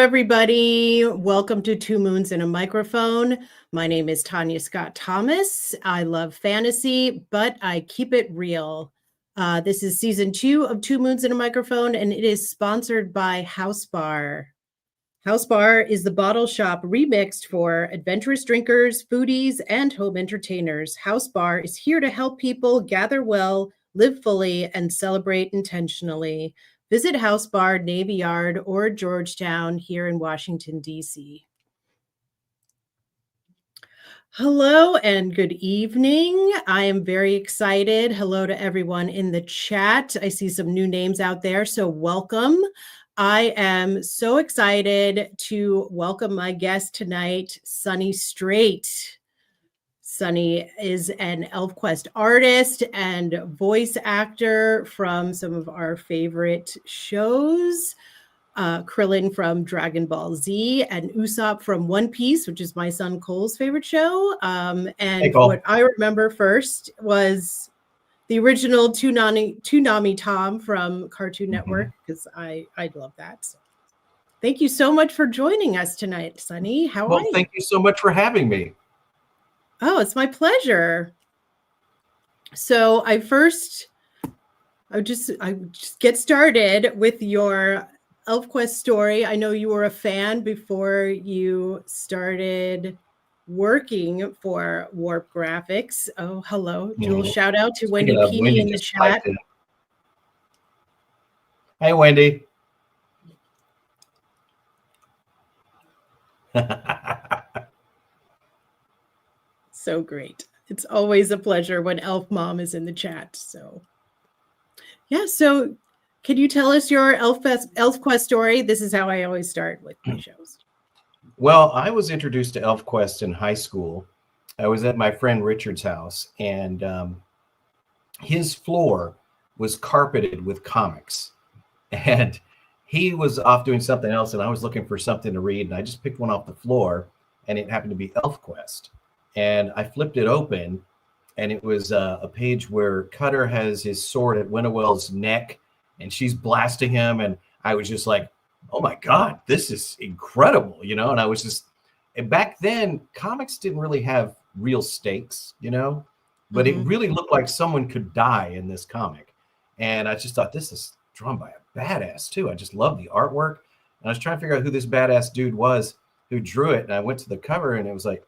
everybody. Welcome to Two Moons and a Microphone. My name is Tanya Scott Thomas. I love fantasy, but I keep it real. This is season 2 of Two Moons and a Microphone, and it is sponsored by Housebar. Housebar is the bottle shop remixed for adventurous drinkers, foodies, and home entertainers. Housebar is here to help people gather well, live fully, and celebrate intentionally. Visit Housebar, Navy Yard, or Georgetown here in Washington, D.C. Hello and good evening. I am very excited. Hello to everyone in the chat. I see some new names out there, so welcome. I am so excited to welcome my guest tonight, Sonny Strait. Sonny is an ElfQuest artist and voice actor from some of our favorite shows. Krillin from Dragon Ball Z and Usopp from One Piece, which is my son Cole's favorite show. And what I remember first was the original Toonami Tom from Cartoon Network, because I love that. So thank you so much for joining us tonight, Sonny. How are you? Thank you so much for having me. Oh, it's my pleasure. So I just get started with your ElfQuest story. I know you were a fan before you started working for Warp Graphics. Oh, hello. Do a little shout out to Wendy Pini in the chat. Hey, Wendy. So great. It's always a pleasure when Elf Mom is in the chat. So yeah, so can you tell us your ElfQuest story? This is how I always start with my shows. Well, I was introduced to ElfQuest in high school. I was at my friend Richard's house, and his floor was carpeted with comics. And he was off doing something else, and I was looking for something to read, and I just picked one off the floor, and it happened to be ElfQuest. And I flipped it open, and it was a page where Cutter has his sword at Winnowell's neck, and she's blasting him. And I was just like, oh my God, this is incredible, you know? And I was just, and back then, comics didn't really have real stakes, you know? But it really looked like someone could die in this comic. And I just thought, this is drawn by a badass too. I just love the artwork. And I was trying to figure out who this badass dude was who drew it. And I went to the cover, and it was like,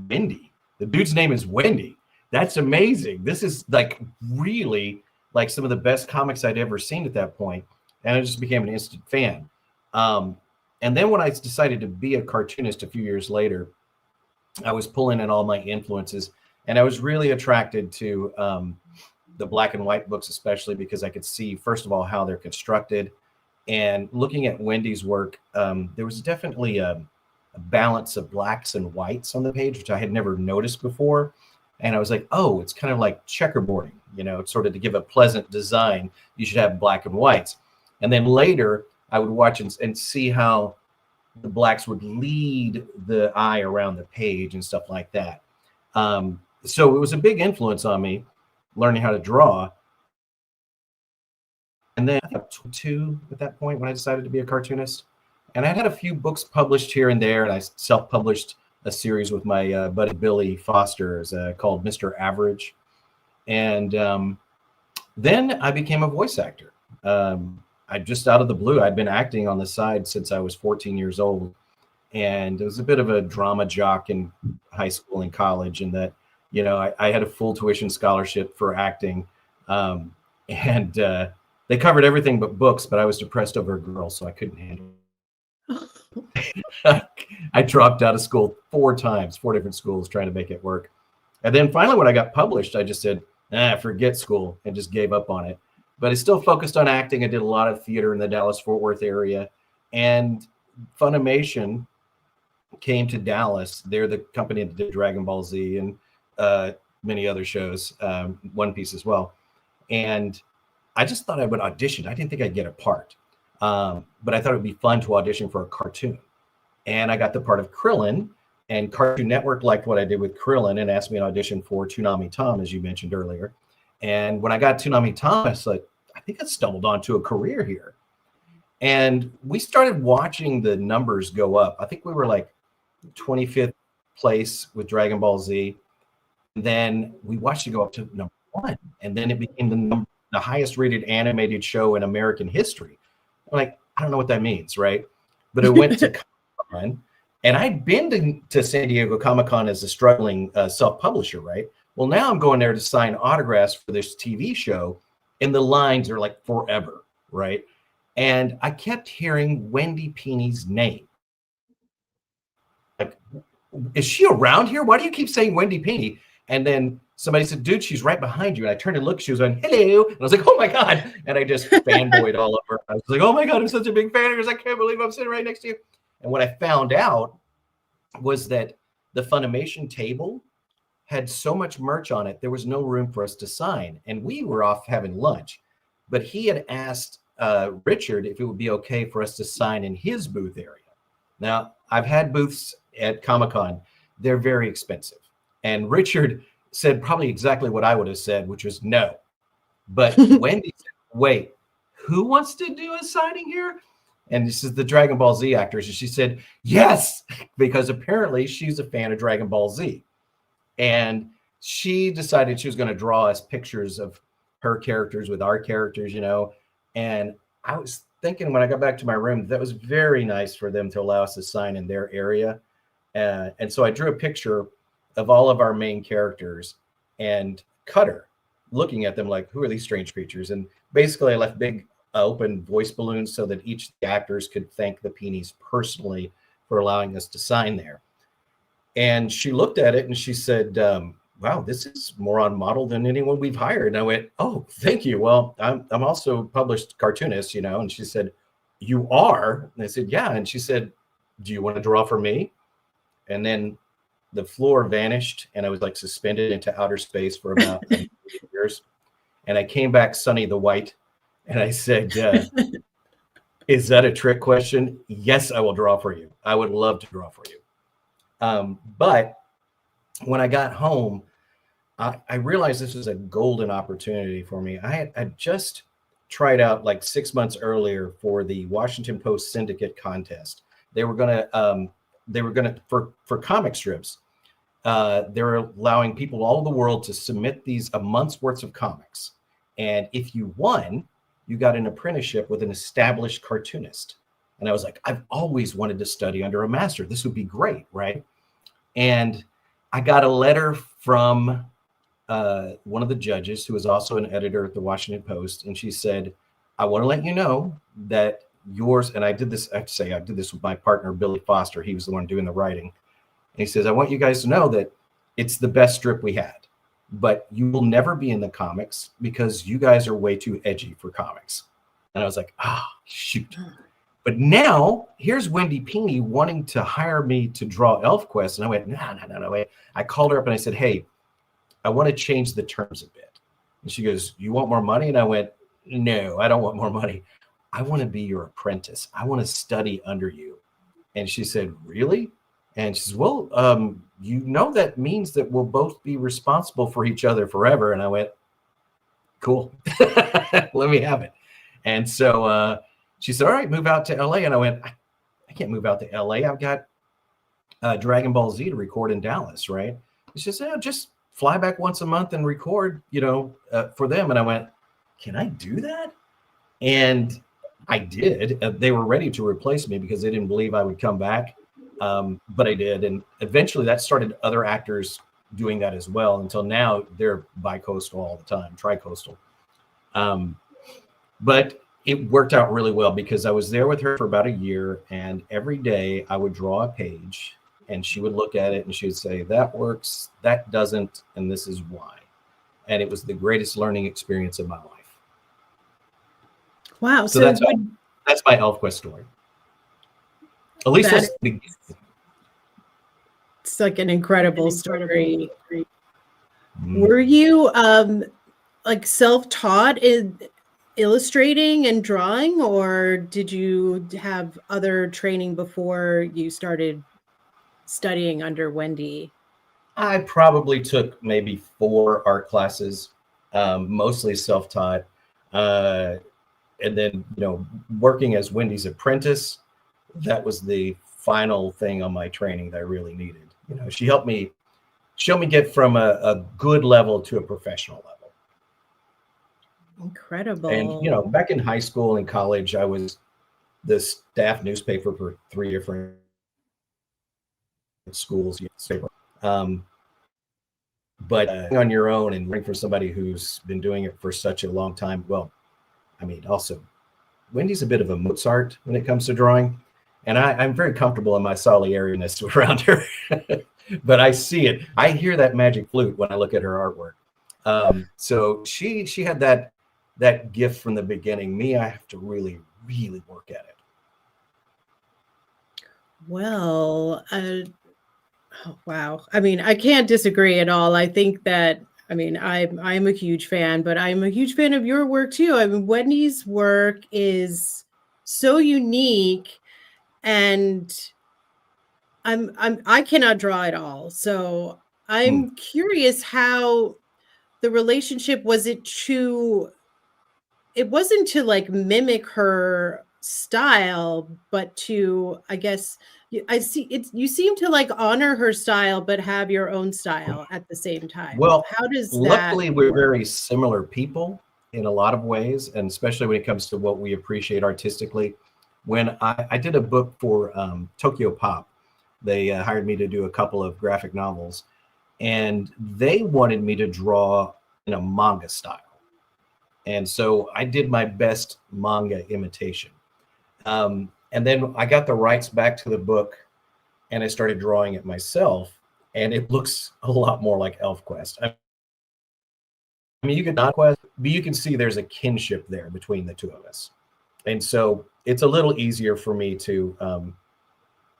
Wendy. The dude's name is Wendy. That's amazing. This is like really like some of the best comics I'd ever seen at that point. And I just became an instant fan. And then when I decided to be a cartoonist a few years later, I was pulling in all my influences, and I was really attracted to the black and white books, especially because I could see, first of all, how they're constructed. And looking at Wendy's work, there was definitely a balance of blacks and whites on the page, which I had never noticed before. And I was like, oh, it's kind of like checkerboarding, you know, sort of to give a pleasant design, you should have black and whites. And then later I would watch and see how the blacks would lead the eye around the page and stuff like that. So it was a big influence on me learning how to draw. And then I was 22 at that point when I decided to be a cartoonist. And I had a few books published here and there, and I self-published a series with my buddy Billy Foster called Mr. Average. And then I became a voice actor. I just out of the blue, I'd been acting on the side since I was 14 years old. And it was a bit of a drama jock in high school and college, in that, you know, I had a full tuition scholarship for acting. And they covered everything but books, but I was depressed over a girl, so I couldn't handle it. I dropped out of school 4 times, 4 different schools, trying to make it work. And then finally, when I got published, I just said, forget school, and just gave up on it. But I still focused on acting. I did a lot of theater in the Dallas-Fort Worth area. And Funimation came to Dallas. They're the company that did Dragon Ball Z and many other shows, One Piece as well. And I just thought I would audition. I didn't think I'd get a part. But I thought it would be fun to audition for a cartoon. And I got the part of Krillin, and Cartoon Network liked what I did with Krillin and asked me to audition for Toonami Tom, as you mentioned earlier. And when I got Toonami Tom, I was like, I think I stumbled onto a career here. And we started watching the numbers go up. I think we were like 25th place with Dragon Ball Z. And then we watched it go up to number 1. And then it became the highest rated animated show in American history. I'm like, I don't know what that means, right? But it went to Comic-Con. And I'd been to San Diego Comic-Con as a struggling self-publisher, right? Well, now I'm going there to sign autographs for this TV show. And the lines are like forever, right? And I kept hearing Wendy Pini's name. Like, is she around here? Why do you keep saying Wendy Pini? And then somebody said, dude, she's right behind you. And I turned and looked, she was going, hello. And I was like, oh my God. And I just fanboyed all over. I was like, oh my God, I'm such a big fan of yours. I can't believe I'm sitting right next to you. And what I found out was that the Funimation table had so much merch on it, there was no room for us to sign. And we were off having lunch. But he had asked Richard if it would be okay for us to sign in his booth area. Now, I've had booths at Comic-Con. They're very expensive. And Richard said probably exactly what I would have said, which was no. But Wendy said, wait, who wants to do a signing here? And this is the Dragon Ball Z actors. And she said, yes, because apparently she's a fan of Dragon Ball Z. And she decided she was going to draw us pictures of her characters with our characters, you know. And I was thinking when I got back to my room, that was very nice for them to allow us to sign in their area. And so I drew a picture of all of our main characters and Cutter looking at them like, who are these strange creatures? And basically I left big open voice balloons so that each of the actors could thank the Pinis personally for allowing us to sign there. And she looked at it and she said, wow, this is more on model than anyone we've hired. And I went, oh, thank you. Well, I'm also a published cartoonist, you know. And she said, you are? And I said, yeah. And she said, do you want to draw for me? And then the floor vanished and I was like suspended into outer space for about years. And I came back Sonny the White and I said, is that a trick question? Yes, I will draw for you. I would love to draw for you. But when I got home, I realized this was a golden opportunity for me. I had just tried out like 6 months earlier for the Washington Post Syndicate contest. They were gonna for comic strips. They're allowing people all over the world to submit a month's worth of comics, and if you won, you got an apprenticeship with an established cartoonist. And I was like, I've always wanted to study under a master. This would be great, right? And I got a letter from one of the judges who was also an editor at the Washington Post. And she said, I want to let you know that yours, and I did this, I have to say, I did this with my partner, Billy Foster. He was the one doing the writing. And he says, I want you guys to know that it's the best strip we had, but you will never be in the comics because you guys are way too edgy for comics. And I was like, shoot. But now here's Wendy Pini wanting to hire me to draw ElfQuest. And I went, no, wait. I called her up and I said, hey, I want to change the terms a bit. And she goes, you want more money? And I went, no, I don't want more money. I want to be your apprentice. I want to study under you. And she said, really? And she says, well, you know, that means that we'll both be responsible for each other forever. And I went, cool, let me have it. And so she said, all right, move out to LA. And I went, I can't move out to LA. I've got Dragon Ball Z to record in Dallas, right? She said, just fly back once a month and record, you know, for them. And I went, can I do that? And I did. They were ready to replace me because they didn't believe I would come back. But I did. And eventually that started other actors doing that as well until now they're bi-coastal all the time, tri-coastal. But it worked out really well because I was there with her for about a year, and every day I would draw a page and she would look at it and she would say, that works, that doesn't, and this is why. And it was the greatest learning experience of my life. Wow. So that's my ElfQuest story. At least that's the beginning. It's like an incredible story. Were you like self-taught in illustrating and drawing, or did you have other training before you started studying under Wendy? I probably took maybe 4 art classes, mostly self-taught. and then, working as Wendy's apprentice, that was the final thing on my training that I really needed. She helped me get from a good level to a professional level. Incredible. And, back in high school and college, I was the staff newspaper for 3 different schools. But on your own and writing for somebody who's been doing it for such a long time. Well, also, Wendy's a bit of a Mozart when it comes to drawing. And I'm very comfortable in my solitariness around her. But I see it. I hear that magic flute when I look at her artwork. So she had that gift from the beginning. Me, I have to really, really work at it. Well, oh, wow. I can't disagree at all. I think that, I'm a huge fan, but I'm a huge fan of your work too. Wendy's work is so unique, and I cannot draw at all. So I'm curious how the relationship was. It wasn't to like mimic her style, but to, I guess, I see it. You seem to like honor her style, but have your own style at the same time. Well, how does luckily that we're work? very similar people in a lot of ways, and especially when it comes to what we appreciate artistically. When I did a book for Tokyo Pop, they hired me to do a couple of graphic novels, and they wanted me to draw in a manga style. And so I did my best manga imitation. And then I got the rights back to the book, and I started drawing it myself, and it looks a lot more like ElfQuest. You can not quest, but you can see there's a kinship there between the two of us. And so it's a little easier for me to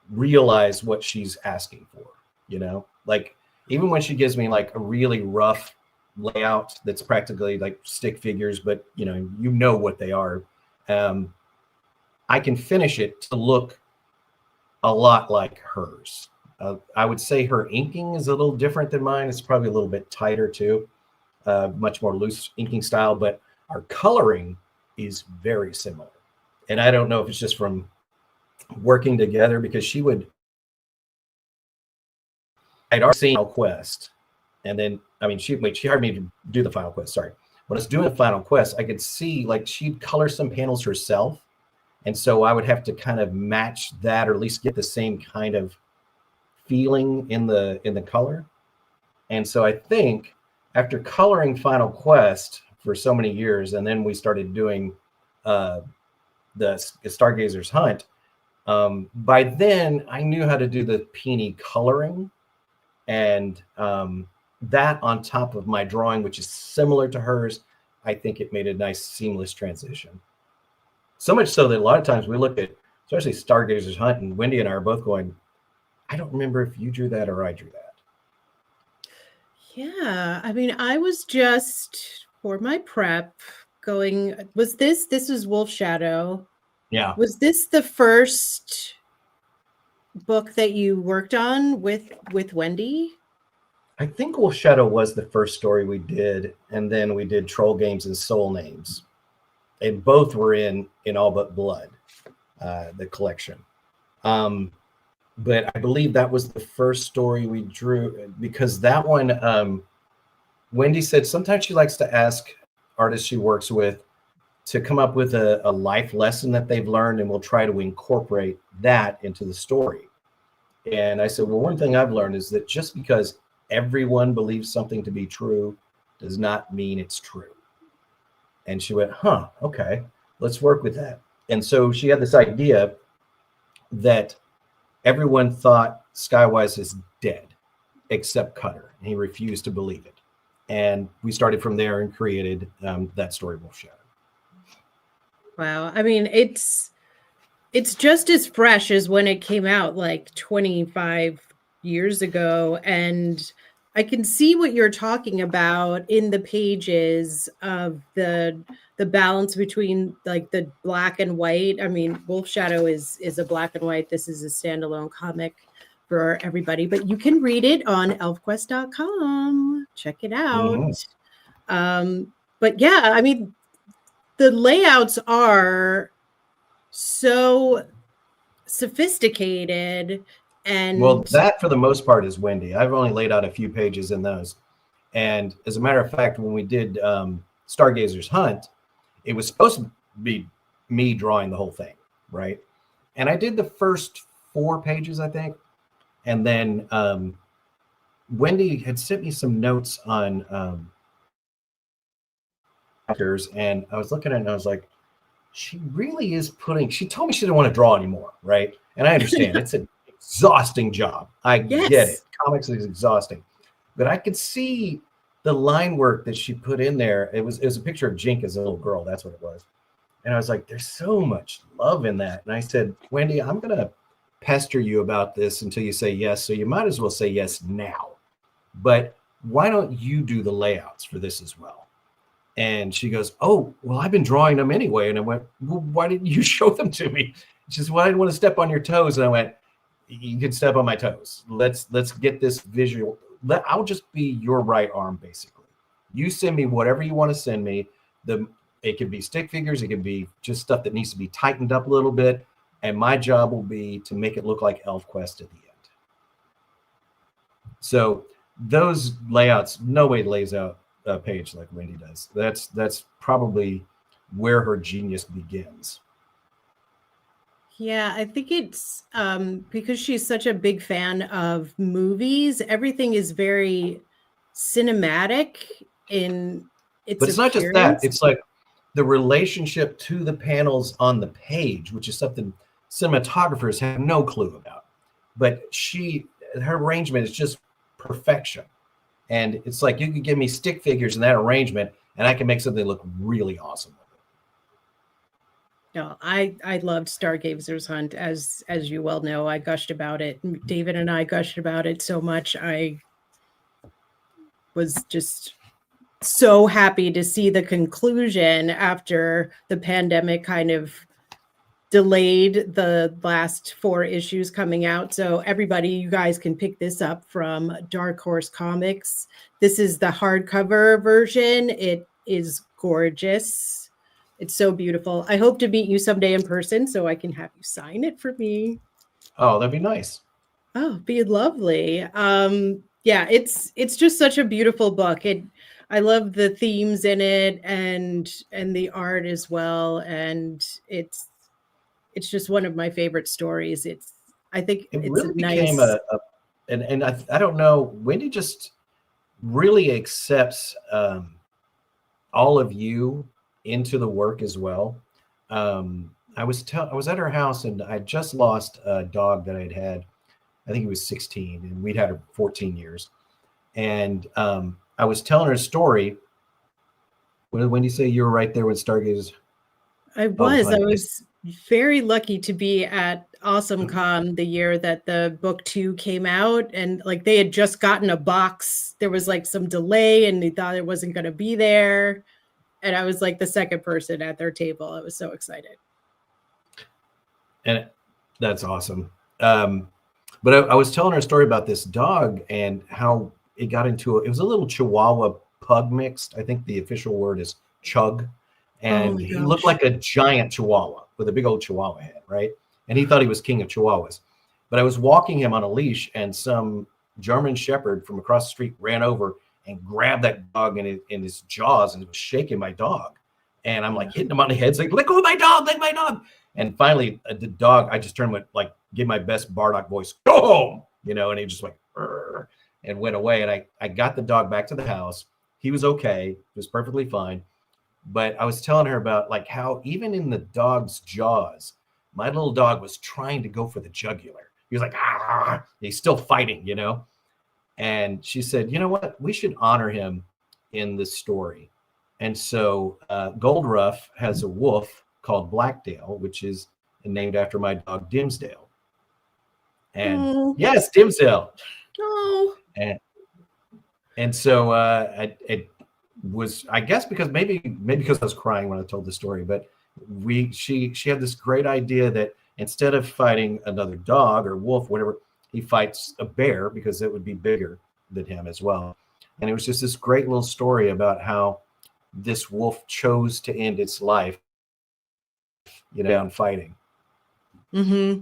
realize what she's asking for, like even when she gives me like a really rough layout that's practically like stick figures, but what they are. I can finish it to look a lot like hers. I would say her inking is a little different than mine. It's probably a little bit tighter too, much more loose inking style, but our coloring is very similar. And I don't know if it's just from working together, because I'd already seen ElfQuest, and then she hired me to do the final quest. Sorry, when I was doing the final quest, I could see like she'd color some panels herself, and so I would have to kind of match that, or at least get the same kind of feeling in the color. And so I think after coloring Final Quest for so many years, and then we started doing the Stargazer's Hunt. By then, I knew how to do the Pini coloring, and that on top of my drawing, which is similar to hers, I think it made a nice seamless transition. So much so that a lot of times we look at, especially Stargazer's Hunt, and Wendy and I are both going, I don't remember if you drew that or I drew that. Yeah, I was just for my prep going, this was Wolf Shadow. Yeah. Was this the first book that you worked on with Wendy? I think Wolf Shadow was the first story we did, and then we did Troll Games and Soul Names, and both were in All But Blood, the collection. But I believe that was the first story we drew, because that one, Wendy said sometimes she likes to ask artists she works with to come up with a life lesson that they've learned, and we'll try to incorporate that into the story. And I said, well, one thing I've learned is that just because everyone believes something to be true does not mean it's true. And she went, okay, let's work with that. And so she had this idea that everyone thought Skywise is dead except Cutter, and he refused to believe it. And we started from there and created that story, Wolf Shadow. Wow. It's just as fresh as when it came out like 25 years ago. And I can see what you're talking about in the pages of the balance between like the black and white. Wolf Shadow is a black and white. This is a standalone comic for everybody, but you can read it on elfquest.com. Check it out. Mm-hmm. But yeah, the layouts are so sophisticated. And Well, that for the most part is Wendy. I've only laid out a few pages in those. And as a matter of fact, when we did Stargazer's Hunt, it was supposed to be me drawing the whole thing, right? And I did the first 4 pages, I think. And then Wendy had sent me some notes on actors, and I was looking at it and I was like, she really is putting, she told me she didn't want to draw anymore, right? And I understand it's an exhausting job. I get it. Comics is exhausting. But I could see the line work that she put in there. It was a picture of Jink as a little girl. That's what it was. And I was like, there's so much love in that. And I said, Wendy, I'm going to pester you about this until you say yes. So you might as well say yes now. But why don't you do the layouts for this as well? And she goes, oh, well, I've been drawing them anyway. And I went, well, why didn't you show them to me? She says, well, I didn't want to step on your toes. And I went, you can step on my toes. Let's get this visual. I'll just be your right arm, basically. You send me whatever you want to send me. It could be stick figures. It could be just stuff that needs to be tightened up a little bit. And my job will be to make it look like ElfQuest at the end. So those layouts, nobody lays out a page like Wendy does. That's probably where her genius begins. Yeah, I think it's because she's such a big fan of movies. Everything is very cinematic in its But it's not just appearance. that. It's like the relationship to the panels on the page, which is something cinematographers have no clue about. But her arrangement is just perfection. And it's like you could give me stick figures in that arrangement, and I can make something look really awesome. No, I loved Stargazer's Hunt, as you well know. I gushed about it. David and I gushed about it so much. I was just so happy to see the conclusion after the pandemic kind of delayed the last 4 issues coming out. So everybody, you guys can pick this up from Dark Horse Comics. This is the hardcover version. It is gorgeous. It's so beautiful. I hope to meet you someday in person so I can have you sign it for me. Oh, that'd be nice. Oh, be lovely. Yeah, it's just such a beautiful book. I love the themes in it and the art as well. And it's just one of my favorite stories. I think it it's really nice. became and I don't know, Wendy just really accepts all of you into the work as well. I was at her house and I just lost a dog that I'd had. I think he was 16 and we'd had her 14 years. And I was telling her a story. When did Wendy say you were right there with Stargaze? I was very lucky to be at Awesome Con the year that the book 2 came out, and like they had just gotten a box. There was like some delay and they thought it wasn't going to be there. And I was like the second person at their table. I was so excited. And that's awesome. But I was telling her a story about this dog and how it got into it was a little Chihuahua pug mixed. I think the official word is chug. And he looked like a giant Chihuahua with a big old Chihuahua head, right? And he thought he was king of Chihuahuas. But I was walking him on a leash and some German Shepherd from across the street ran over and grabbed that dog in his jaws and was shaking my dog. And I'm like hitting him on the head, like, let go of my dog, let my dog. And finally, the dog, I just turned with like, give my best Bardock voice, go home, and he just like, and went away. And I got the dog back to the house. He was okay. He was perfectly fine. But I was telling her about like how even in the dog's jaws, my little dog was trying to go for the jugular. He was like, ah, he's still fighting, And she said, you know what? We should honor him in this story. And so Goldruff has a wolf called Blackdale, which is named after my dog Dimsdale. And yes, Dimsdale. Oh. And so it was, I guess, because maybe because I was crying when I told the story, but she had this great idea that instead of fighting another dog or wolf, whatever, he fights a bear because it would be bigger than him as well. And it was just this great little story about how this wolf chose to end its life, down fighting. Mm-hmm.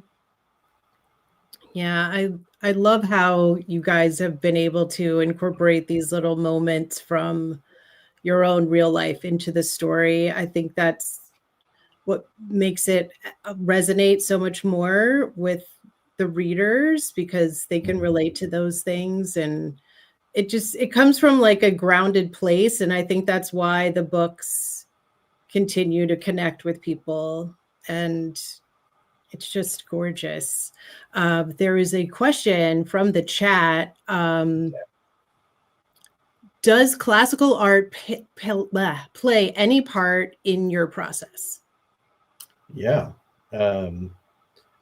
Yeah, I love how you guys have been able to incorporate these little moments from your own real life into the story. I think that's what makes it resonate so much more with the readers, because they can relate to those things, and it comes from like a grounded place, and I think that's why the books continue to connect with people, and it's just gorgeous. There is a question from the chat. Does classical art play any part in your process? Yeah.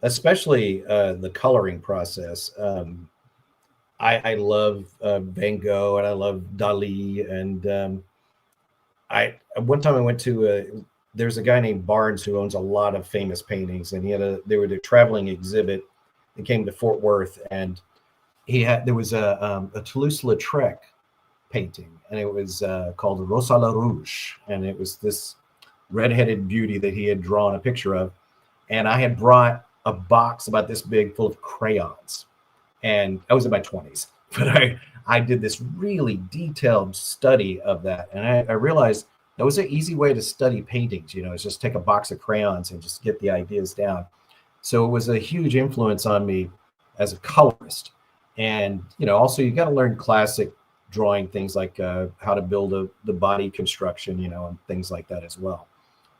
Especially the coloring process. I love Van Gogh, and I love Dali, and one time I went to there's a guy named Barnes who owns a lot of famous paintings, and they were a traveling exhibit that came to Fort Worth, and there was a Toulouse-Lautrec painting, and it was called Rosa la Rouge, and it was this redheaded beauty that he had drawn a picture of, and I had brought a box about this big full of crayons, and I was in my 20s, but I did this really detailed study of that, and I realized that was an easy way to study paintings. Is just take a box of crayons and just get the ideas down. So it was a huge influence on me as a colorist, and also you got to learn classic drawing, things like how to build the body construction, and things like that as well.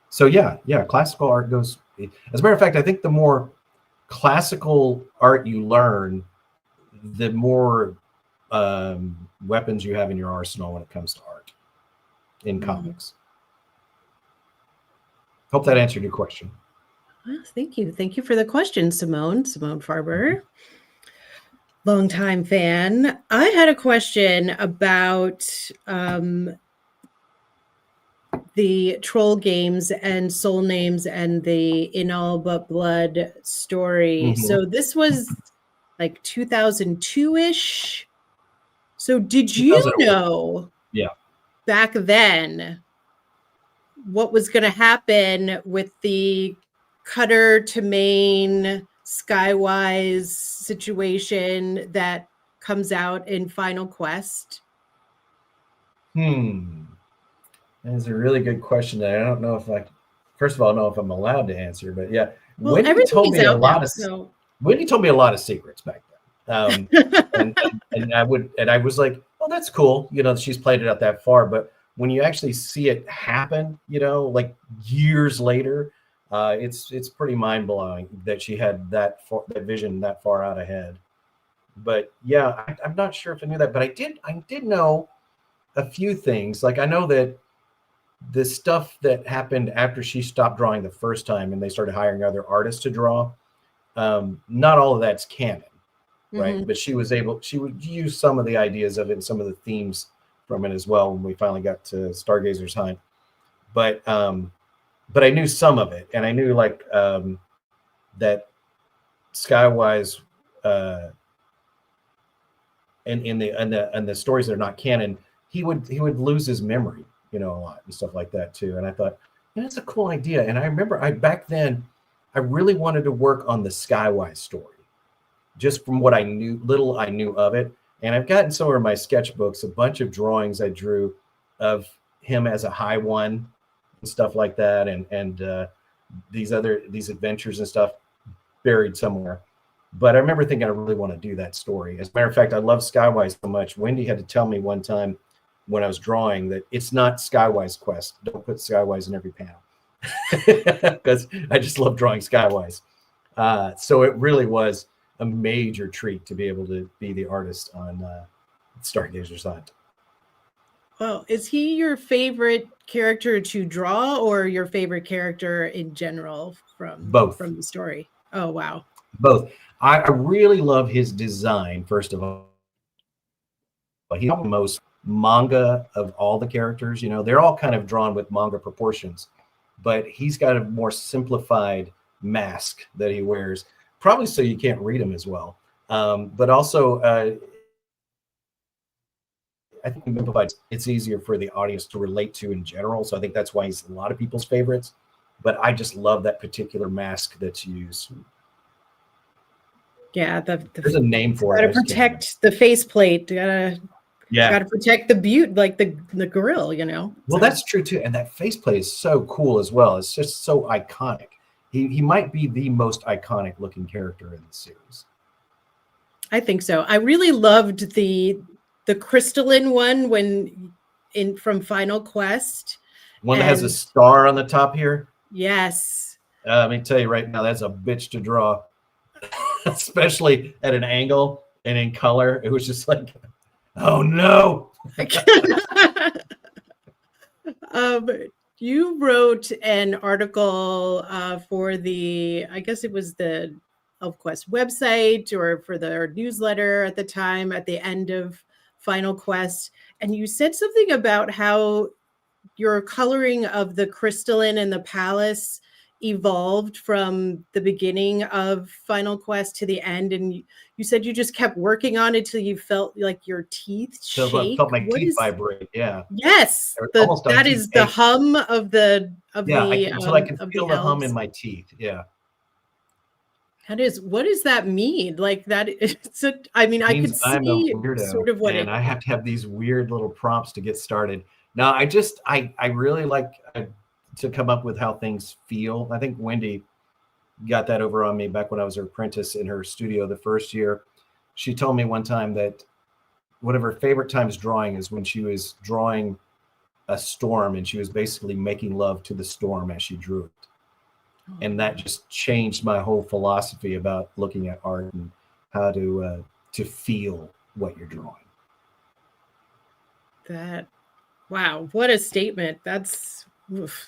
So yeah, classical art goes. As a matter of fact, I think the more classical art you learn, the more weapons you have in your arsenal when it comes to art in comics. Hope that answered your question. Well, thank you. Thank you for the question, Simone Farber. Longtime fan. I had a question about the Troll Games and Soul Names and the In All But Blood story. Mm-hmm. So this was like 2002-ish. So did you know back then what was going to happen with the Cutter to Maine Skywise situation that comes out in Final Quest? That is a really good question that I don't know if first of all, I don't know if I'm allowed to answer, but yeah. Well, Wendy told me Wendy told me a lot of secrets back then. And I was like, oh, that's cool. She's played it out that far, but when you actually see it happen, like years later, it's pretty mind blowing that she had that vision that far out ahead. But yeah, I'm not sure if I knew that, but I did know a few things. Like I know that the stuff that happened after she stopped drawing the first time and they started hiring other artists to draw, not all of that's canon, right? Mm-hmm. But she would use some of the ideas of it and some of the themes from it as well when we finally got to Stargazer's Hunt. But I knew some of it, and I knew that Skywise and in the stories that are not canon, he would lose his memory, a lot and stuff like that too. And I thought, that's a cool idea. And I remember back then I really wanted to work on the Skywise story, just from what little I knew of it. And I've gotten somewhere in my sketchbooks a bunch of drawings I drew of him as a High One and stuff like that, and these adventures and stuff buried somewhere. But I remember thinking I really want to do that story. As a matter of fact, I love Skywise so much. Wendy had to tell me one time when I was drawing that it's not Skywise Quest. Don't put Skywise in every panel, because I just love drawing Skywise. So it really was a major treat to be able to be the artist on Stargazer's Hunt. Well, is he your favorite character to draw, or your favorite character in general from the story? Oh, wow. Both. I really love his design, first of all. He's the most manga of all the characters. They're all kind of drawn with manga proportions, but he's got a more simplified mask that he wears, probably so you can't read him as well. But also I think it's easier for the audience to relate to in general. So I think that's why he's a lot of people's favorites. But I just love that particular mask that's used. Yeah, there's a name for it. Gotta protect the faceplate. Yeah. Got to protect the butte, like the grill, you know. Well, that's true too. And that faceplate is so cool as well. It's just so iconic. He might be the most iconic looking character in the series. I think so. I really loved the crystalline one from Final Quest. One that has a star on the top here. Yes. Let me tell you right now, that's a bitch to draw, especially at an angle and in color. It was just like, oh no. You wrote an article for I guess it was the ElfQuest website or for their newsletter at the time at the end of Final Quest. And you said something about how your coloring of the crystalline and the palace evolved from the beginning of Final Quest to the end, and you said you just kept working on it till you felt like your teeth shake. So I felt my teeth vibrate. Yeah. Yes, that is the hum of the until I can feel the hum in my teeth. Yeah. What does that mean? Like that? I mean, I could see sort of what and I have to have these weird little prompts to get started. Now, I really like to come up with how things feel. I think Wendy got that over on me back when I was her apprentice in her studio the first year. She told me one time that one of her favorite times drawing is when she was drawing a storm and she was basically making love to the storm as she drew it. And that just changed my whole philosophy about looking at art and how to feel what you're drawing. Wow, what a statement. That's oof.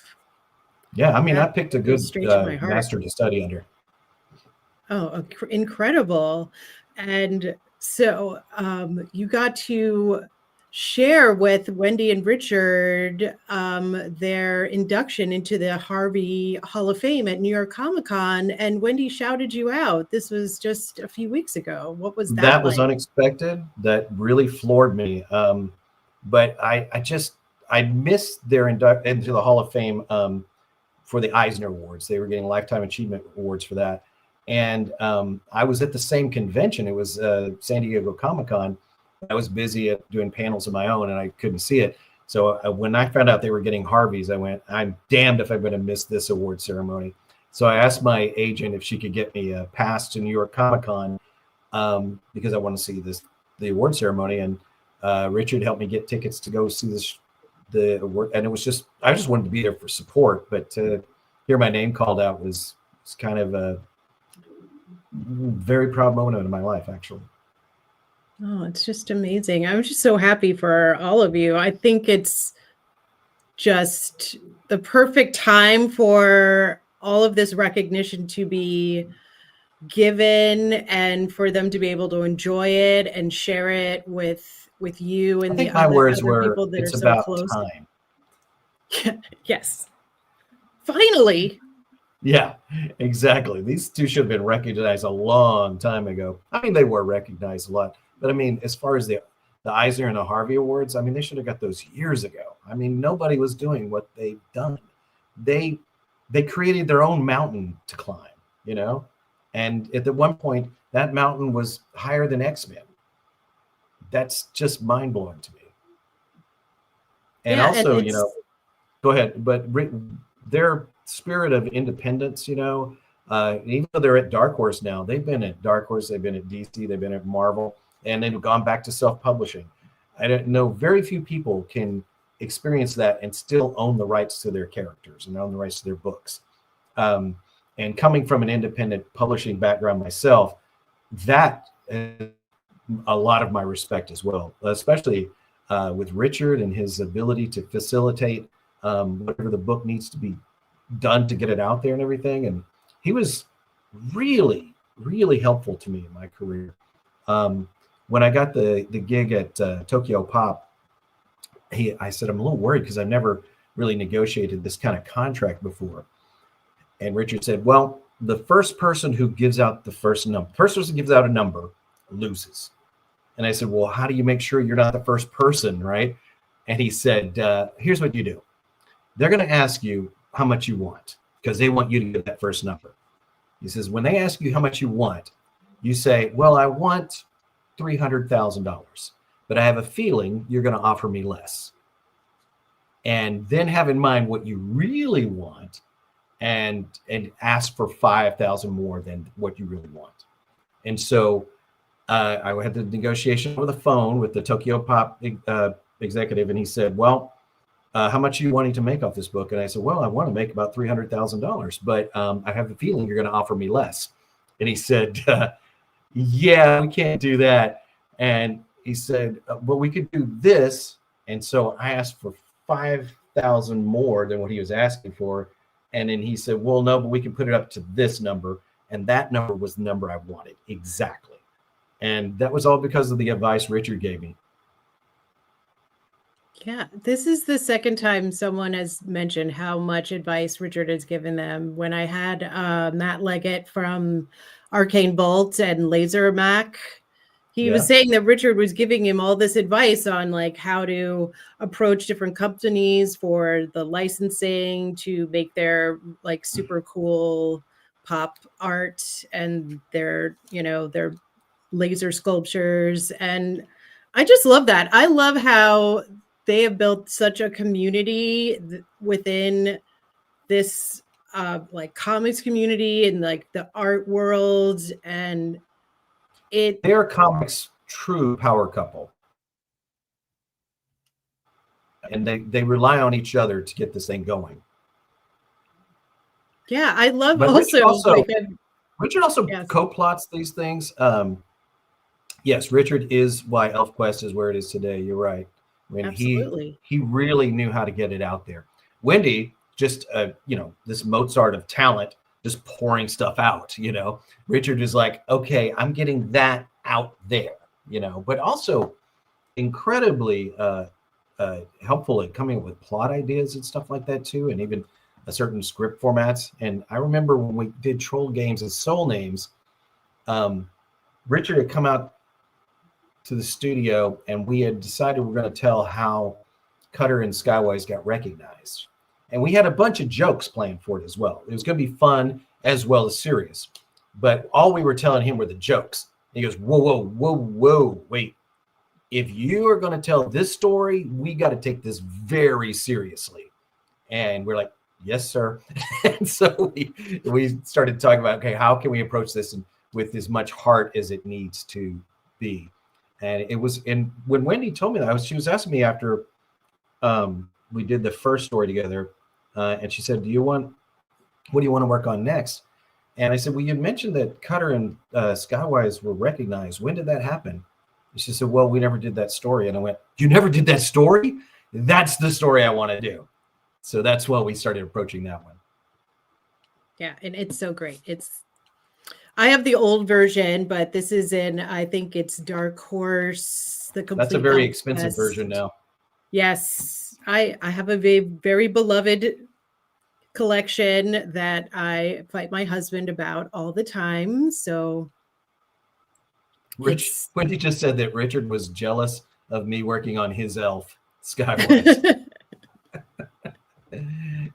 Yeah, I mean, I picked a good master to study under. Oh, incredible. And so you got to share with Wendy and Richard their induction into the Harvey Hall of Fame at New York Comic Con, and Wendy shouted you out. This was just a few weeks ago. What was that? That was unexpected. That really floored me. But I missed their induction into the Hall of Fame for the Eisner Awards. They were getting Lifetime Achievement Awards for that. And I was at the same convention. It was San Diego Comic-Con. I was busy doing panels of my own and I couldn't see it. So when I found out they were getting Harveys, I went, I'm damned if I'm going to miss this award ceremony. So I asked my agent if she could get me a pass to New York Comic-Con because I want to see the award ceremony. And Richard helped me get tickets to go see the award. And it was I just wanted to be there for support, but to hear my name called out was kind of a very proud moment in my life, actually. Oh, it's just amazing. I'm just so happy for all of you. I think it's just the perfect time for all of this recognition to be given and for them to be able to enjoy it and share it with you and the other people that are so close. Time. Yes. Finally. Yeah, exactly. These two should have been recognized a long time ago. I mean, they were recognized a lot. But I mean, as far as the Eisner and the Harvey Awards, I mean, they should have got those years ago. I mean, nobody was doing what they've done. They created their own mountain to climb, you know? And at the one point, that mountain was higher than X-Men. That's just mind-blowing to me. And also, you know, go ahead, but their spirit of independence, you know, even though they're at Dark Horse now, they've been at Dark Horse, they've been at DC, they've been at Marvel, and they've gone back to self-publishing. I don't know, very few people can experience that and still own the rights to their characters and own the rights to their books. And coming from an independent publishing background myself, that is a lot of my respect as well, especially with Richard and his ability to facilitate whatever the book needs to be done to get it out there and everything. And he was really, really helpful to me in my career. When I got the gig at Tokyo Pop, I said, I'm a little worried because I've never really negotiated this kind of contract before. And Richard said, well, the first person who gives out the first person who gives out a number loses. And I said, well, how do you make sure you're not the first person, right? And he said, here's what you do. They're going to ask you how much you want because they want you to get that first number. He says, when they ask you how much you want, you say, well, I want $300,000, but I have a feeling you're going to offer me less. And then have in mind what you really want and ask for 5,000 more than what you really want. And so I had the negotiation over the phone with the Tokyo Pop executive, and he said, well, how much are you wanting to make off this book? And I said, well, I want to make about $300,000, but I have a feeling you're going to offer me less. And he said, yeah, we can't do that. And he said, well, we could do this. And so I asked for 5,000 more than what he was asking for. And then he said, well, no, but we can put it up to this number. And that number was the number I wanted. Exactly. And that was all because of the advice Richard gave me. Yeah, this is the second time someone has mentioned how much advice Richard has given them. When I had Matt Leggett from Arcane Bolt and Laser Mac, he was saying that Richard was giving him all this advice on like how to approach different companies for the licensing to make their like super cool pop art and their, you know, their laser sculptures. And I just love that. I love how they have built such a community within this like comics community and like the art world, and they're comics true power couple, and they rely on each other to get this thing going. Yeah, I love but Richard also yes. co-plots these things. Yes, Richard is why ElfQuest is where it is today. You're right. I mean, absolutely. He really knew how to get it out there. Wendy, just you know, this Mozart of talent, just pouring stuff out. You know, Richard is like, okay, I'm getting that out there. You know, but also incredibly helpful at coming up with plot ideas and stuff like that too, and even a certain script formats. And I remember when we did Troll Games and Soul Names, Richard had come out to the studio, and we had decided we're going to tell how Cutter and Skywise got recognized. And we had a bunch of jokes planned for it as well. It was going to be fun as well as serious. But all we were telling him were the jokes. And he goes, whoa, whoa, whoa, whoa, wait. If you are going to tell this story, we got to take this very seriously. And we're like, yes, sir. And so we started talking about, okay, how can we approach this with as much heart as it needs to be? And it was, and when Wendy told me that, she was asking me after we did the first story together, and she said, what do you want to work on next? And I said, well, you mentioned that Cutter and Skywise were recognized. When did that happen? And she said, well, we never did that story. And I went, you never did that story? That's the story I want to do. So that's why we started approaching that one. Yeah, and it's so great. I have the old version, but this is I think it's Dark Horse. That's a very expensive version now. Yes, I have a very, very beloved collection that I fight my husband about all the time. So Wendy just said that Richard was jealous of me working on his elf, Skywise.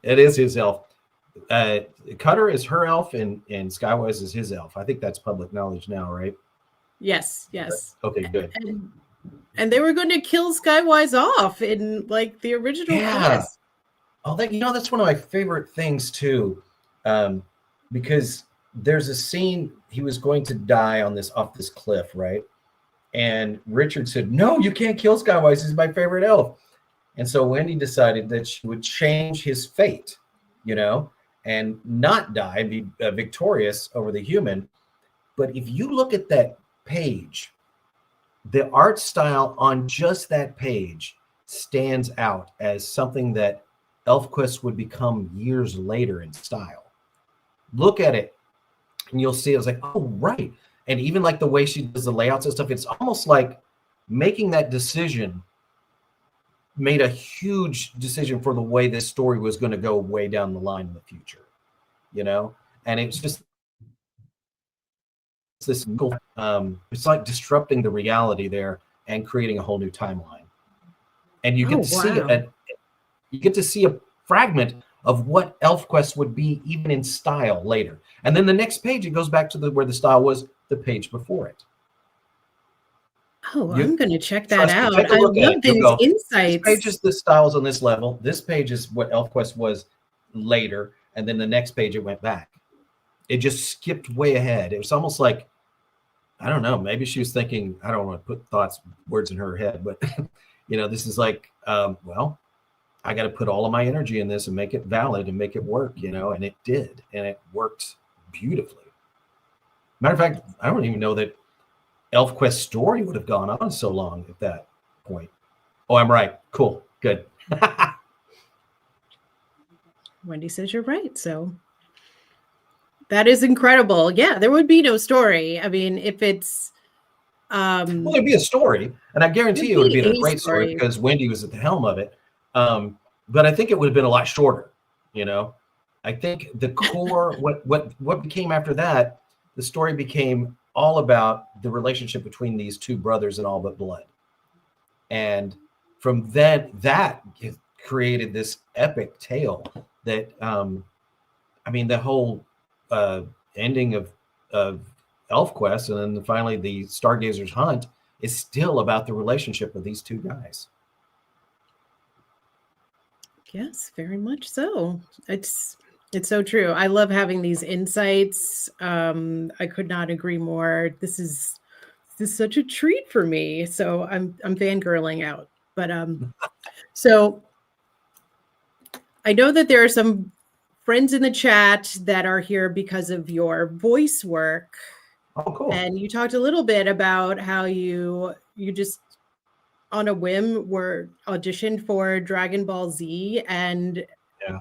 It is his elf. Cutter is her elf, and Skywise is his elf. I think that's public knowledge now, right? Yes. Okay, good. And they were going to kill Skywise off in like the original cast. Oh, that's one of my favorite things too, because there's a scene he was going to die off this cliff, right? And Richard said, "No, you can't kill Skywise. He's my favorite elf." And so Wendy decided that she would change his fate, you know, and not die, be victorious over the human. But if you look at that page, the art style on just that page stands out as something that ElfQuest would become years later in style. Look at it, and you'll see. I was like, oh, right. And even like the way she does the layouts and stuff, it's almost like making that decision made a huge decision for the way this story was going to go way down the line in the future, you know? And it's just this it's like disrupting the reality there and creating a whole new timeline. And you get to see a fragment of what ElfQuest would be even in style later. And then the next page, it goes back to where the style was the page before it. Oh, I'm going to check that out. Take a look at it. These insights. This page is the styles on this level. This page is what ElfQuest was later. And then the next page, it went back. It just skipped way ahead. It was almost like, I don't know, maybe she was thinking, I don't want to put words in her head, but this is like, well, I got to put all of my energy in this and make it valid and make it work, and it did. And it worked beautifully. Matter of fact, I don't even know that ElfQuest story would have gone on so long at that point. Oh, I'm right. Cool. Good. Wendy says you're right. So that is incredible. Yeah, there would be no story. I mean, if it's well, there'd be a story, and I guarantee you it would be a great story because Wendy was at the helm of it. But I think it would have been a lot shorter. I think the core, what became after that, the story became all about the relationship between these two brothers in All But Blood. And from then, that created this epic tale that, the whole ending of ElfQuest and then finally the Stargazer's hunt is still about the relationship of these two guys. Yes, very much so. It's so true. I love having these insights. I could not agree more. This is such a treat for me. So I'm fangirling out. But so I know that there are some friends in the chat that are here because of your voice work. Oh, cool. And you talked a little bit about how you just on a whim were auditioned for Dragon Ball Z and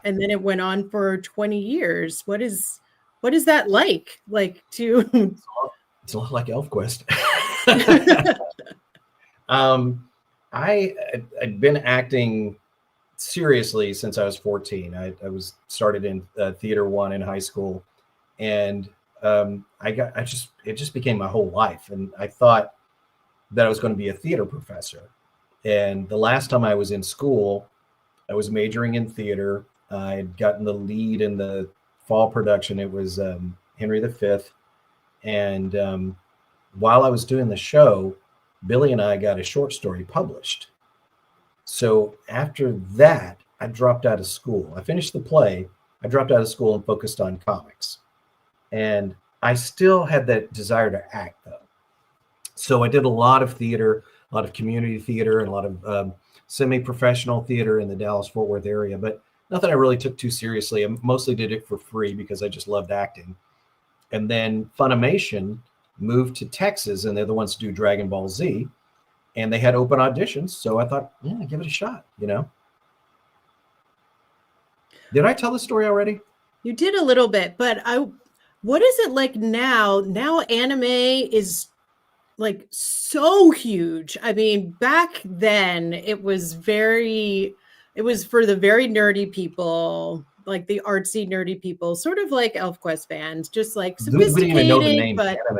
then it went on for 20 years. What is that like? Like to it's a lot like ElfQuest. I'd been acting seriously since I was 14. I was started in theater 1 in high school, and it just became my whole life. And I thought that I was going to be a theater professor. And the last time I was in school, I was majoring in theater. I had gotten the lead in the fall production. It was Henry V. And while I was doing the show, Billy and I got a short story published. So after that, I dropped out of school. I finished the play. I dropped out of school and focused on comics. And I still had that desire to act, though. So I did a lot of theater, a lot of community theater, and a lot of semi-professional theater in the Dallas-Fort Worth area, but nothing I really took too seriously. I mostly did it for free because I just loved acting. And then Funimation moved to Texas, and they're the ones who do Dragon Ball Z. And they had open auditions, so I thought, yeah, give it a shot, Did I tell the story already? You did a little bit, but what is it like now? Now anime is like so huge. I mean, back then it was for the very nerdy people, like the artsy nerdy people, sort of like ElfQuest fans, just like sophisticated. We didn't even know the name anime.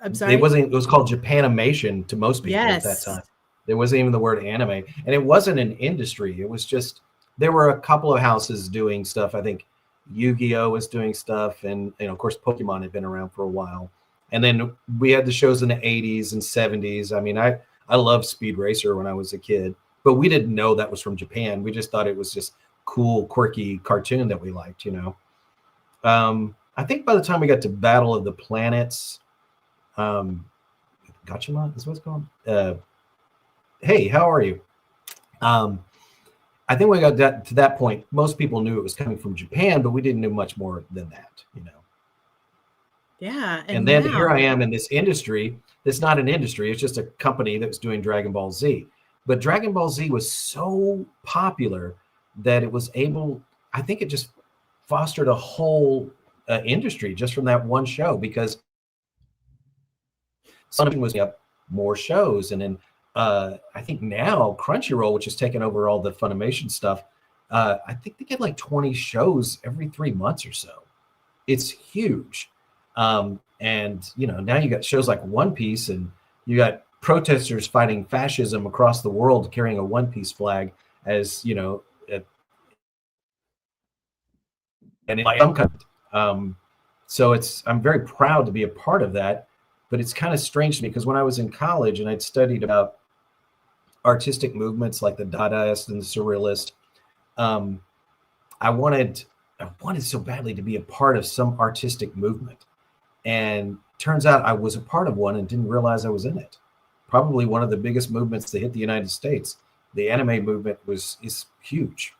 I'm sorry. It was called Japanimation to most people at that time. There wasn't even the word anime, and it wasn't an industry. It was just there were a couple of houses doing stuff. I think Yu-Gi-Oh was doing stuff, and of course Pokemon had been around for a while. And then we had the shows in the 80s and 70s. I mean, I loved Speed Racer when I was a kid, but we didn't know that was from Japan. We just thought it was just cool, quirky cartoon that we liked. I think by the time we got to Battle of the Planets. Gachima is what it's called. Hey, how are you? I think we got to that point. Most people knew it was coming from Japan, but we didn't know much more than that, Yeah. And then here I am in this industry. It's not an industry. It's just a company that was doing Dragon Ball Z. But Dragon Ball Z was so popular that it was able, I think it just fostered a whole industry just from that one show, because something was up more shows. And then I think now Crunchyroll, which has taken over all the Funimation stuff, I think they get like 20 shows every 3 months or so. It's huge. And now you got shows like One Piece, and you got protesters fighting fascism across the world carrying a One Piece flag, as and in some country. So I'm very proud to be a part of that, but it's kind of strange to me because when I was in college and I'd studied about artistic movements like the Dadaist and the Surrealist, I wanted so badly to be a part of some artistic movement, and turns out I was a part of one and didn't realize I was in it. Probably one of the biggest movements to hit the United States. The anime movement is huge.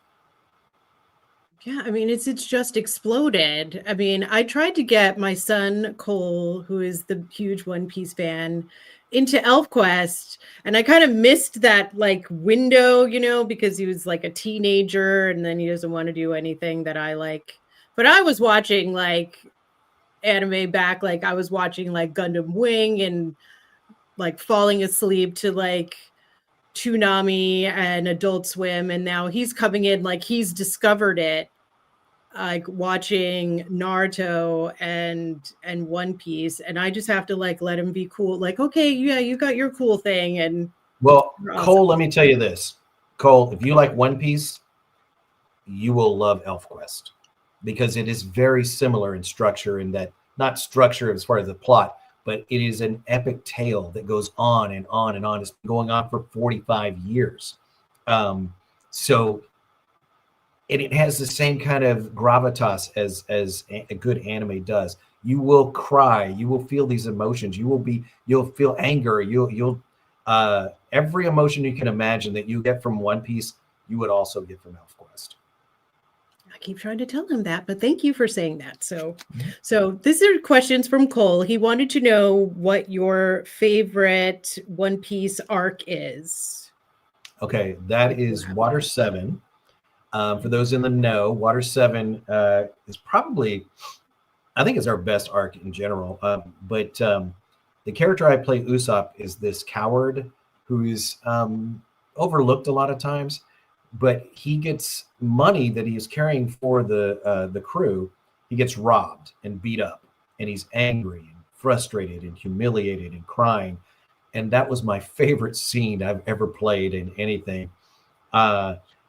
Yeah, I mean, it's just exploded. I mean, I tried to get my son Cole, who is the huge One Piece fan, into ElfQuest, and I kind of missed that like window, because he was like a teenager and then he doesn't want to do anything that I like. But I was watching like anime back, like I was watching like Gundam Wing and like falling asleep to like Toonami and Adult Swim, and now he's coming in like he's discovered it, like watching Naruto and One Piece, and I just have to like let him be cool. Like, okay, yeah, you got your cool thing, and well, awesome. Cole, let me tell you this, Cole, if you like One Piece, you will love ElfQuest because it is very similar in structure, in that not structure as far as the plot, but it is an epic tale that goes on and on and on. It's been going on for 45 years. So it has the same kind of gravitas as a good anime does. You will cry, you will feel these emotions, you'll feel anger, you'll every emotion you can imagine that you get from One Piece, you would also get from ElfQuest. I keep trying to tell him that, but thank you for saying that. So these are questions from Cole. He wanted to know what your favorite One Piece arc is. Okay, that is Water 7. For those in the know, Water 7 is probably, I think it's our best arc in general. But the character I play, Usopp, is this coward who is overlooked a lot of times, but he gets money that he is carrying for the crew. He gets robbed and beat up, and he's angry and frustrated and humiliated and crying. And that was my favorite scene I've ever played in anything.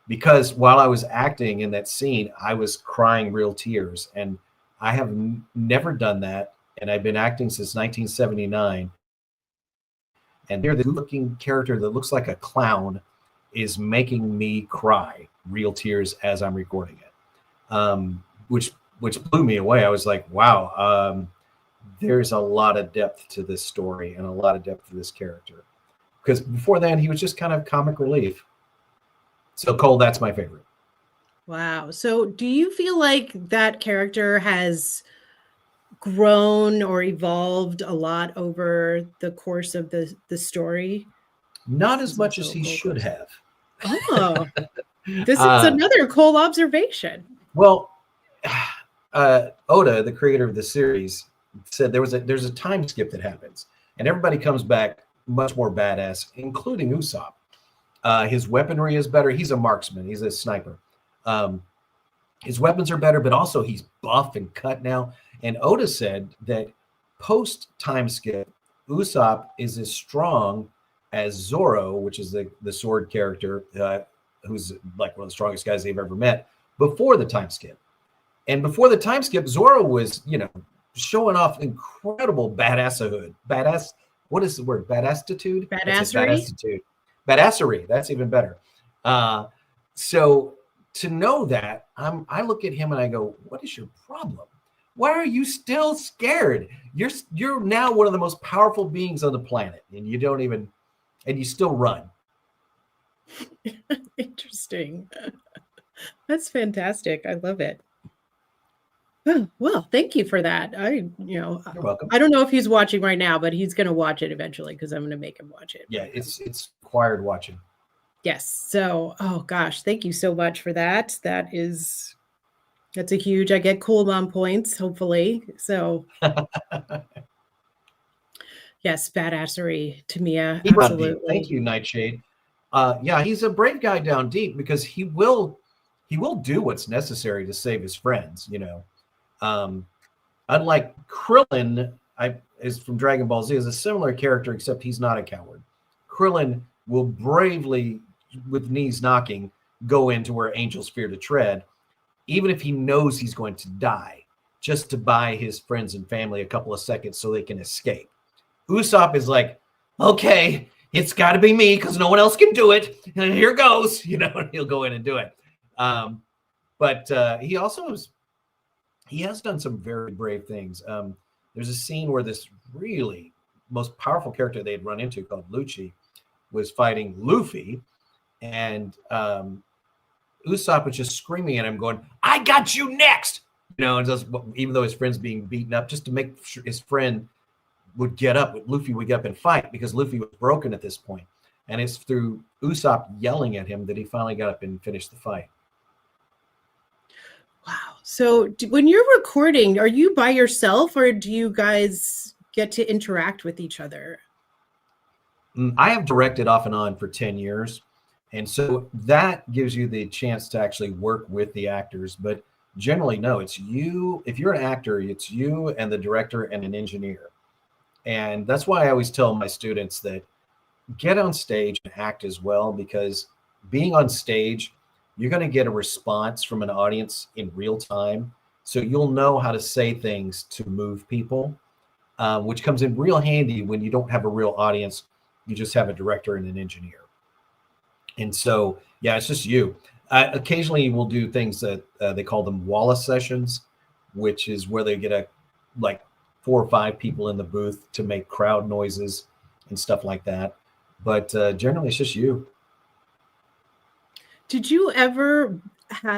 Because while I was acting in that scene, I was crying real tears, and I have never done that. And I've been acting since 1979. And there, the looking character that looks like a clown is making me cry real tears as I'm recording it, which blew me away. I was like, wow, there's a lot of depth to this story and a lot of depth to this character. Because before then, he was just kind of comic relief. So Cole, that's my favorite. Wow. So do you feel like that character has grown or evolved a lot over the course of the story? Not as much as he should have. Oh, this is another Cole observation. Well, Oda, the creator of the series, said there's a time skip that happens, and everybody comes back much more badass, including Usopp. His weaponry is better. He's a marksman. He's a sniper. His weapons are better, but also he's buff and cut now. And Oda said that post time skip, Usopp is as strong as Zoro, which is the sword character, who's like one of the strongest guys they've ever met, before the time skip. And before the time skip, Zoro was, showing off incredible badassahood. Badass. What is the word? Badasstitude? Badassery? Badassery. That's even better. So to know that, I look at him and I go, what is your problem? Why are you still scared? You're now one of the most powerful beings on the planet, and you still run. Interesting. That's fantastic. I love it. Well, thank you for that. You're welcome. I don't know if he's watching right now, but he's going to watch it eventually because I'm going to make him watch it. Yeah, it's required watching. Yes. So, oh gosh, thank you so much for that. That's a huge. I get cool mom points, hopefully. So, yes, badassery, Tanya. Absolutely. Thank you, Nightshade. Yeah, he's a brave guy down deep because he will do what's necessary to save his friends. unlike Krillin, is from Dragon Ball Z, is a similar character, except he's not a coward. Krillin will bravely, with knees knocking, go into where angels fear to tread, even if he knows he's going to die, just to buy his friends and family a couple of seconds so they can escape. Usopp is like, okay, it's got to be me because no one else can do it. And here goes, and he'll go in and do it. But he has done some very brave things. There's a scene where this really most powerful character they had run into, called Lucci, was fighting Luffy, and Usopp was just screaming at him, going, "I got you next!" And just, even though his friend's being beaten up, just to make sure his friend would get up, Luffy would get up and fight, because Luffy was broken at this point. And it's through Usopp yelling at him that he finally got up and finished the fight. Wow. So when you're recording, are you by yourself, or do you guys get to interact with each other? I have directed off and on for 10 years. And so that gives you the chance to actually work with the actors. But generally, no, it's you. If you're an actor, it's you and the director and an engineer. And that's why I always tell my students that get on stage and act as well, because being on stage, you're going to get a response from an audience in real time. So you'll know how to say things to move people, which comes in real handy when you don't have a real audience. You just have a director and an engineer. And so, yeah, it's just you. Occasionally we'll do things that they call them Wallace sessions, which is where they get 4 or 5 people in the booth to make crowd noises and stuff like that. But generally it's just you. Did you ever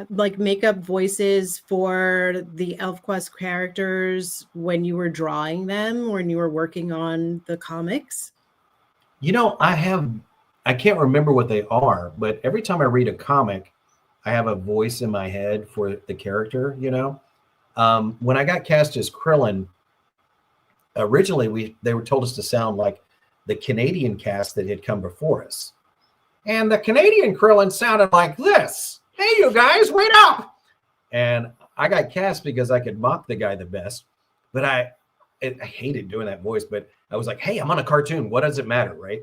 make up voices for the ElfQuest characters when you were drawing them, when you were working on the comics? I can't remember what they are, but every time I read a comic, I have a voice in my head for the character, When I got cast as Krillin, originally they were told us to sound like the Canadian cast that had come before us. And the Canadian Krillin sounded like this. Hey, you guys, wait up. And I got cast because I could mock the guy the best. But I hated doing that voice. But I was like, hey, I'm on a cartoon. What does it matter, right?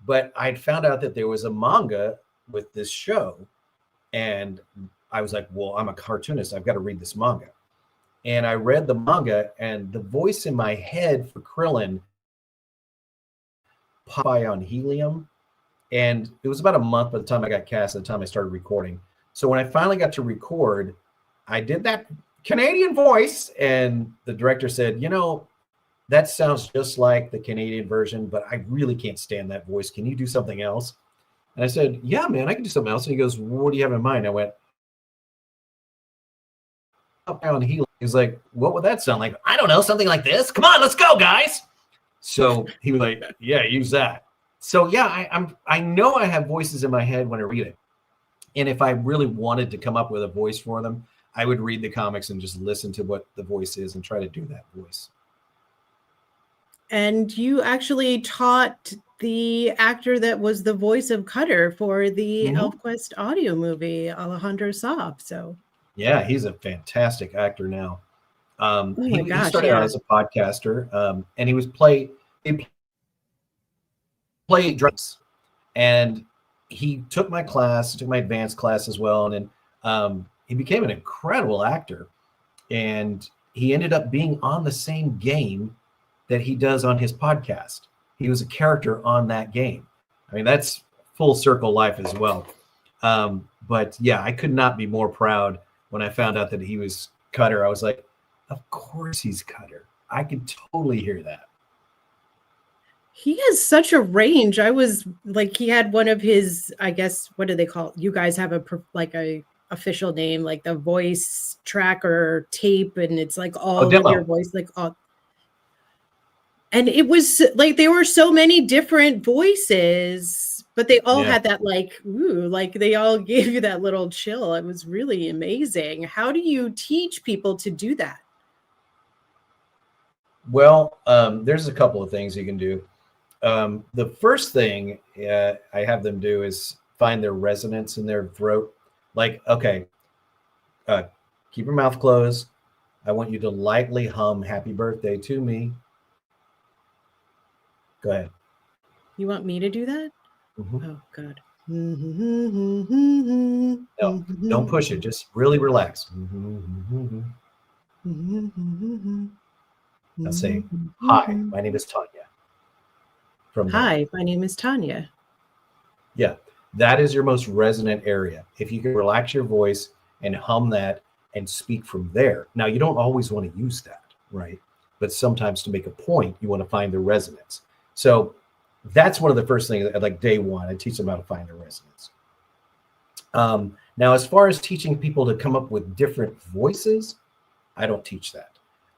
But I'd found out that there was a manga with this show. And I was like, well, I'm a cartoonist. I've got to read this manga. And I read the manga, and the voice in my head for Krillin popped by on helium. And it was about a month by the time I got cast, at the time I started recording. So when I finally got to record, I did that Canadian voice, and the director said, that sounds just like the Canadian version, but I really can't stand that voice. Can you do something else? And I said, yeah, man, I can do something else. And he goes, what do you have in mind? I went, on helium. He's like, what would that sound like? I don't know, something like this. Come on, let's go, guys. So he was like, yeah, use that. So yeah, I know I have voices in my head when I read it. And if I really wanted to come up with a voice for them, I would read the comics and just listen to what the voice is and try to do that voice. And you actually taught the actor that was the voice of Cutter for the ElfQuest audio movie, Alejandro Saab. So yeah, he's a fantastic actor now. He started out as a podcaster, and he played drums, and he took my class, took my advanced class as well, and then he became an incredible actor, and he ended up being on the same game that he does on his podcast. He was a character on that game. I mean, that's full circle life as well. But yeah, I could not be more proud when I found out that he was Cutter. I was like, of course he's Cutter. I could totally hear that. He has such a range. I was like, he had one of his, I guess, what do they call it? You guys have a official name, like the voice tracker tape, and it's like all of your voice, like all. And it was like there were so many different voices, but they all had that they all gave you that little chill. It was really amazing. How do you teach people to do that? Well, there's a couple of things you can do. The first thing I have them do is find their resonance in their throat. Like, okay, keep your mouth closed. I want you to lightly hum Happy Birthday to Me. Go ahead. You want me to do that? Mm-hmm. Oh, God. No, don't push it. Just really relax. Now say, hi, my name is Tanya. From there. Hi, my name is Tanya. Yeah, that is your most resonant area. If you can relax your voice and hum that and speak from there. Now, you don't always want to use that, right? But sometimes to make a point, you want to find the resonance. So that's one of the first things, like day one, I teach them how to find their resonance. Now, as far as teaching people to come up with different voices, I don't teach that.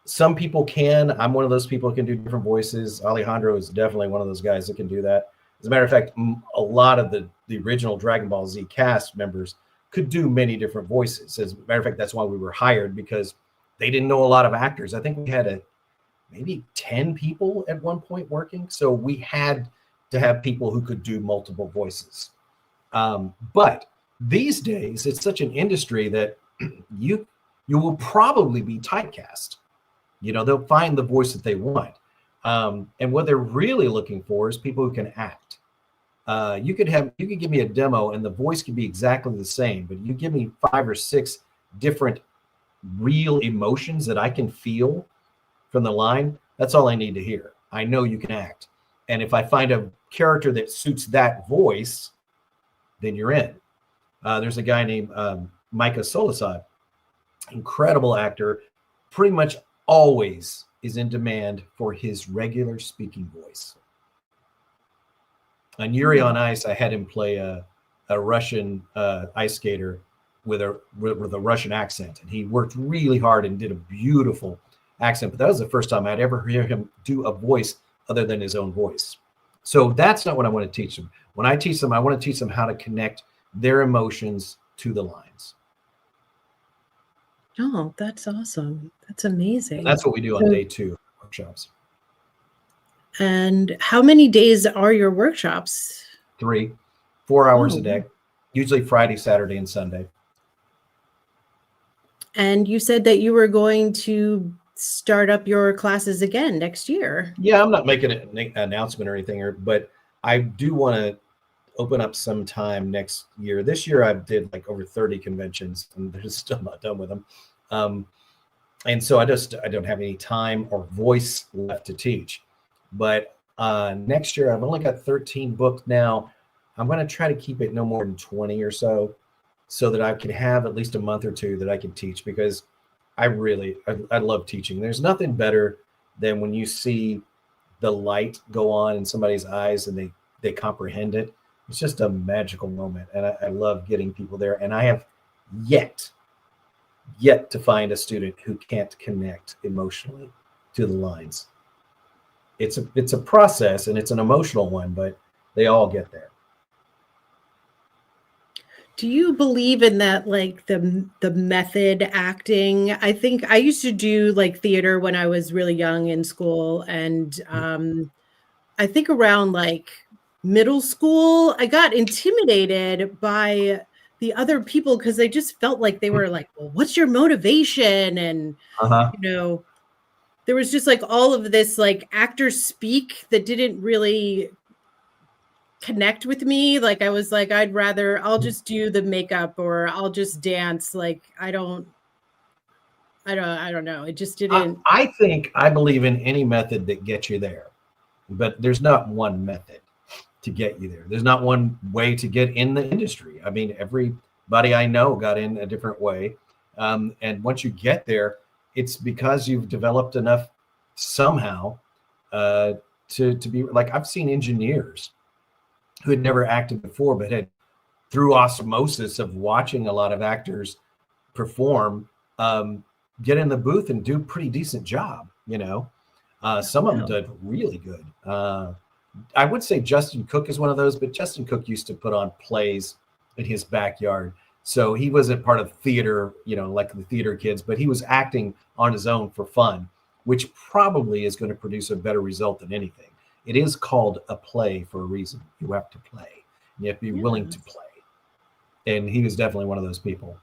Some people can. I'm one of those people who can do different voices. Alejandro is definitely one of those guys that can do that. As a matter of fact, a lot of the original Dragon Ball Z cast members could do many different voices. As a matter of fact, that's why we were hired, because they didn't know a lot of actors. I think we had maybe 10 people at one point working. So we had to have people who could do multiple voices. But these days, it's such an industry that you will probably be typecast. You know, they'll find the voice that they want. And what they're really looking for is people who can act. You could give me a demo and the voice could be exactly the same, but you give me 5 or 6 different real emotions that I can feel from the line. That's all I need to hear. I know you can act. And if I find a character that suits that voice, then you're in. There's a guy named Micah Solisad, incredible actor, pretty much always is in demand for his regular speaking voice. On Yuri on Ice, I had him play a Russian ice skater with a Russian accent, and he worked really hard and did a beautiful accent. But that was the first time I'd ever hear him do a voice other than his own voice. So that's not what I want to teach them. When I teach them, I want to teach them how to connect their emotions to the lines. Oh, that's awesome. That's amazing. And that's what we do on day 2 workshops. And how many days are your workshops? 3, 4 hours a day, usually Friday, Saturday, and Sunday. And you said that you were going to start up your classes again next year. Yeah, I'm not making an announcement or anything, but I do want to open up some time next year. This year I did like over 30 conventions and they're still not done with them. And so I don't have any time or voice left to teach. But next year I've only got 13 booked now. I'm going to try to keep it no more than 20 or so that I can have at least a month or 2 that I can teach, because I love teaching. There's nothing better than when you see the light go on in somebody's eyes and they comprehend it. It's just a magical moment. And I love getting people there. And I have yet to find a student who can't connect emotionally to the lines. It's a process and it's an emotional one, but they all get there. Do you believe in that, like the method acting? I think I used to do like theater when I was really young in school. And I think around like middle school, I got intimidated by the other people because they just felt like they were like, well, what's your motivation? And, you know, there was just like all of this like actor speak that didn't really connect with me. Like I was like, I'll just do the makeup or I'll just dance. Like I don't know. It just didn't. I believe in any method that gets you there, but there's not one method to get you there. There's not one way to get in the industry. I mean, everybody I know got in a different way. And once you get there, it's because you've developed enough somehow to be like, I've seen engineers who had never acted before, but had, through osmosis of watching a lot of actors perform, get in the booth and do a pretty decent job. You know, some of them did really good. I would say Justin Cook is one of those, but Justin Cook used to put on plays in his backyard. So he wasn't part of theater, you know, like the theater kids, but he was acting on his own for fun, which probably is going to produce a better result than anything. It is called a play for a reason. You have to play. You have to be willing to play. And he was definitely one of those people.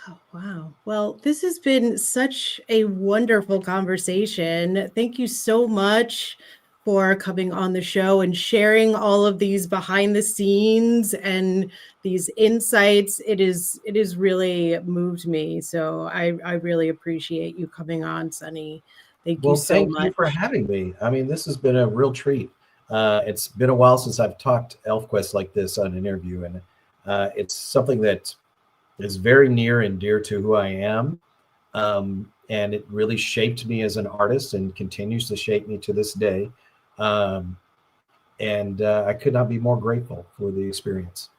Oh, wow. Well, this has been such a wonderful conversation. Thank you so much for coming on the show and sharing all of these behind the scenes and these insights. It is really moved me. So I really appreciate you coming on, Sonny. Thank you Well, so thank you for much. having me. I mean, this has been a real treat. It's been a while since I've talked ElfQuest like this on an interview, and it's something that is very near and dear to who I am. And it really shaped me as an artist and continues to shape me to this day. Um, and I could not be more grateful for the experience.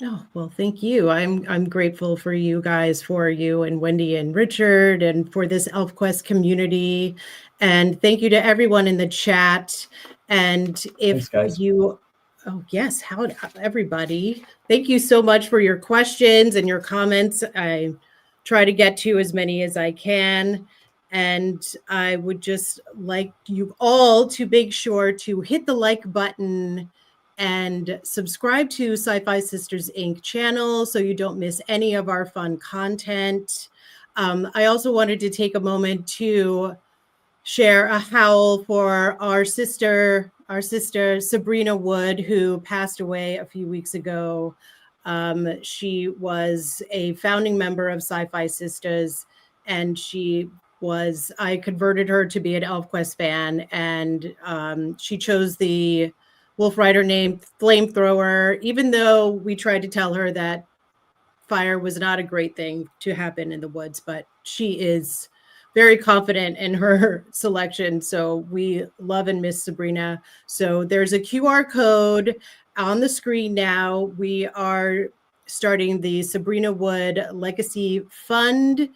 Oh, well, thank you. I'm grateful for you guys, for you and Wendy and Richard, and for this ElfQuest community. And thank you to everyone in the chat. And Thanks, if guys. you, oh yes, how everybody. Thank you so much for your questions and your comments. I try to get to as many as I can. And I would just like you all to make sure to hit the like button and subscribe to Sci-Fi Sisters Inc. channel so you don't miss any of our fun content. I also wanted to take a moment to share a howl for our sister Subrina Wood, who passed away a few weeks ago. She was a founding member of Sci-Fi Sisters, and I converted her to be an ElfQuest fan, and she chose the Wolf Rider name Flamethrower, even though we tried to tell her that fire was not a great thing to happen in the woods, but she is very confident in her selection. So we love and miss Subrina. So there's a QR code on the screen now. We are starting the Subrina Wood Legacy Fund,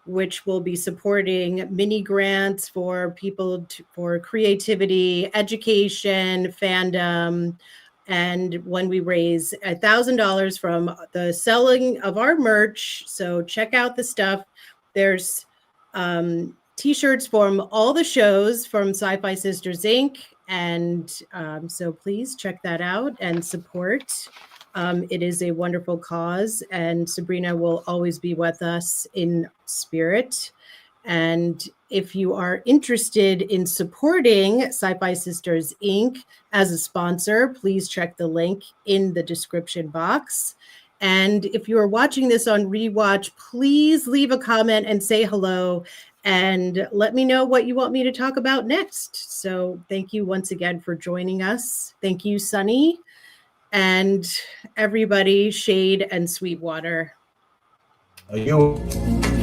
which will be supporting mini grants for people for creativity, education, fandom. And when we raise $1,000 from the selling of our merch, so check out the stuff. There's t-shirts from all the shows from Sci-Fi Sisters Inc. And so please check that out and support. It is a wonderful cause, and Subrina will always be with us in spirit. And if you are interested in supporting Sci-Fi Sisters Inc. as a sponsor, please check the link in the description box. And if you are watching this on rewatch, please leave a comment and say hello and let me know what you want me to talk about next. So thank you once again for joining us. Thank you, Sonny, and everybody, Shade and Sweetwater. You.